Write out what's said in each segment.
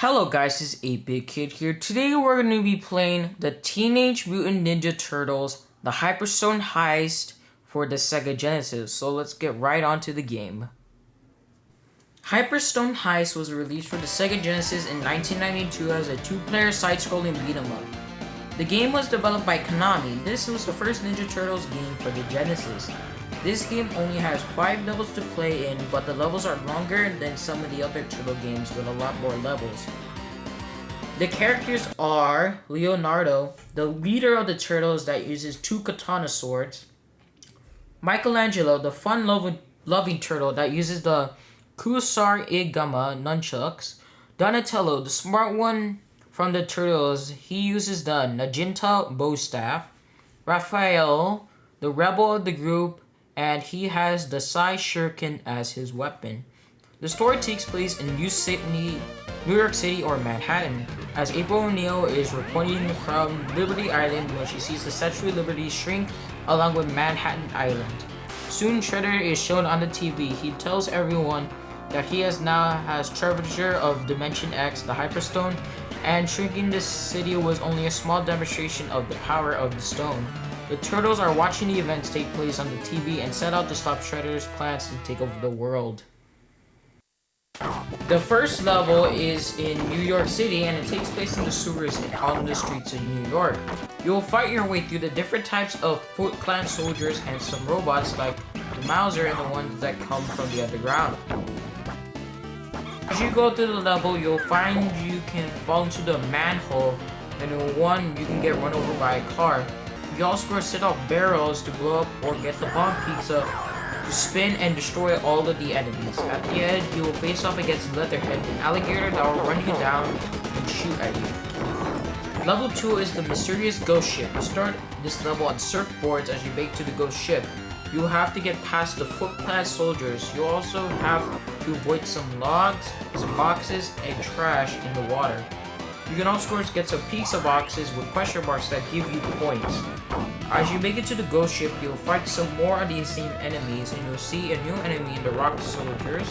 Hello guys, it's 8-Bit Kid here. Today we're going to be playing the Teenage Mutant Ninja Turtles, the Hyperstone Heist for the Sega Genesis. So let's get right onto the game. Hyperstone Heist was released for the Sega Genesis in 1992 as a two-player side-scrolling beat-em-up. The game was developed by Konami. This was the first Ninja Turtles game for the Genesis. This game only has 5 levels to play in, but the levels are longer than some of the other Turtle games with a lot more levels. The characters are Leonardo, the leader of the Turtles that uses 2 katana swords, Michelangelo, the fun-loving turtle that uses the Kusarigama nunchucks, Donatello, the smart one from the Turtles, he uses the Najinta bow staff, Raphael, the rebel of the group, and he has the Sai Shuriken as his weapon. The story takes place in New York City or Manhattan, as April O'Neil is reporting from Liberty Island when she sees the Statue of Liberty shrink along with Manhattan Island. Soon Shredder is shown on the TV. He tells everyone that he now has treasure of Dimension X, the Hyperstone, and shrinking this city was only a small demonstration of the power of the stone. The Turtles are watching the events take place on the TV and set out to stop Shredder's plans to take over the world. The first level is in New York City and it takes place in the sewers on the streets of New York. You'll fight your way through the different types of Foot Clan soldiers and some robots like the Mauser and the ones that come from the underground. As you go through the level, you'll find you can fall into the manhole, and in one you can get run over by a car. You also set off barrels to blow up or get the bomb pizza to spin and destroy all of the enemies. At the end, you will face off against Leatherhead, an alligator that will run you down and shoot at you. Level 2 is the mysterious ghost ship. You start this level on surfboards as you make to the ghost ship. You will have to get past the Foot Clan soldiers. You also have to avoid some logs, some boxes, and trash in the water. You can also get some pizza boxes with question marks that give you points. As you make it to the ghost ship, you'll fight some more of these same enemies, and you'll see a new enemy in the rock soldiers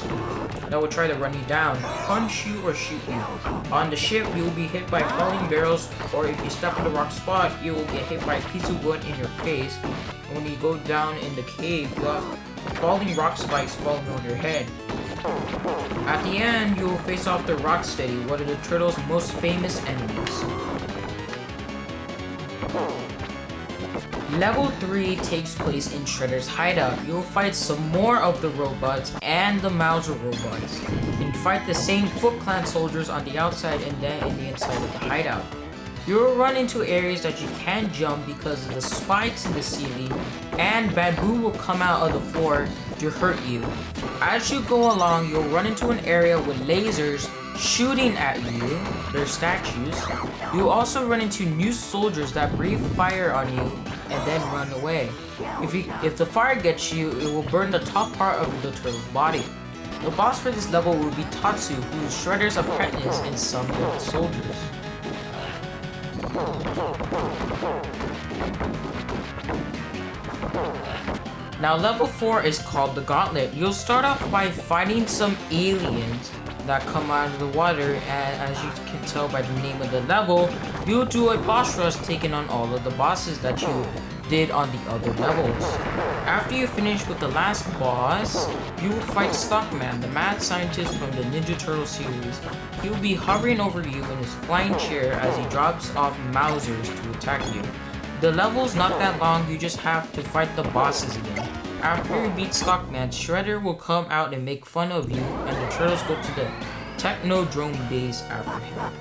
that will try to run you down, punch you, or shoot you. On the ship, you will be hit by falling barrels, or if you step in the rock spot, you will get hit by a piece of wood in your face. And when you go down in the cave, you have falling rock spikes falling on your head. At the end, you will face off the Rocksteady, one of the Turtles' most famous enemies. Level 3 takes place in Shredder's hideout. You will fight some more of the robots and the Mauser robots, and fight the same Foot Clan soldiers on the outside and then in the inside of the hideout. You will run into areas that you can't jump because of the spikes in the ceiling, and bamboo will come out of the floor to hurt you. As you go along, you'll run into an area with lasers shooting at you, their statues. You'll also run into new soldiers that breathe fire on you and then run away. If the fire gets you, it will burn the top part of the turtle's body. The boss for this level will be Tatsu, who is Shredder's apprentice and some of the soldiers. Now level 4 is called the Gauntlet. You'll start off by fighting some aliens that come out of the water, and as you can tell by the name of the level, you'll do a boss rush taking on all of the bosses that you did on the other levels. After you finish with the last boss, you will fight Stockman, the mad scientist from the Ninja Turtle series. He will be hovering over you in his flying chair as he drops off Mausers to attack you. The level's not that long, you just have to fight the bosses again. After you beat Stockman, Shredder will come out and make fun of you, and the Turtles go to the Technodrome base after him.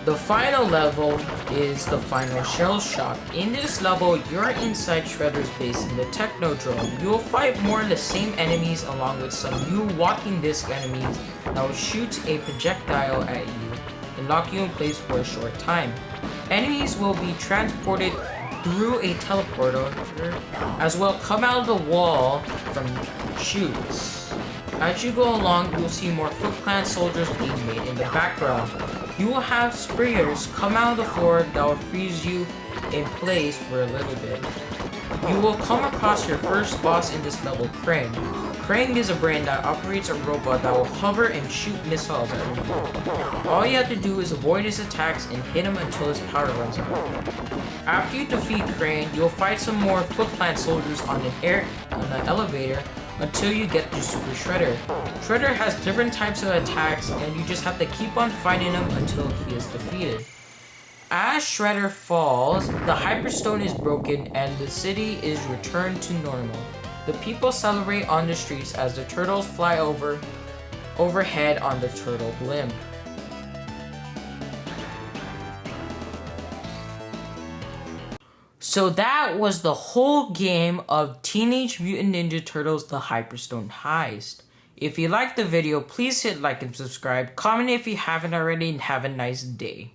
The final level is the final Shell Shock. In this level, you're inside Shredder's base in the Technodrome. You'll fight more of the same enemies along with some new walking disc enemies that will shoot a projectile at you and lock you in place for a short time. Enemies will be transported through a teleporter, as well come out of the wall from chutes. As you go along, you'll see more Foot Clan soldiers being made in the background. You will have sprayers come out of the floor that will freeze you in place for a little bit. You will come across your first boss in this level, Krang. Krang is a brain that operates a robot that will hover and shoot missiles at you. All you have to do is avoid his attacks and hit him until his power runs out. After you defeat Krang, you'll fight some more Foot Clan soldiers on an elevator until you get to Super Shredder. Shredder has different types of attacks, and you just have to keep on fighting him until he is defeated. As Shredder falls, the Hyperstone is broken and the city is returned to normal. The people celebrate on the streets as the turtles fly overhead on the turtle blimp. So that was the whole game of Teenage Mutant Ninja Turtles The Hyperstone Heist. If you liked the video, please hit like and subscribe, comment if you haven't already, and have a nice day.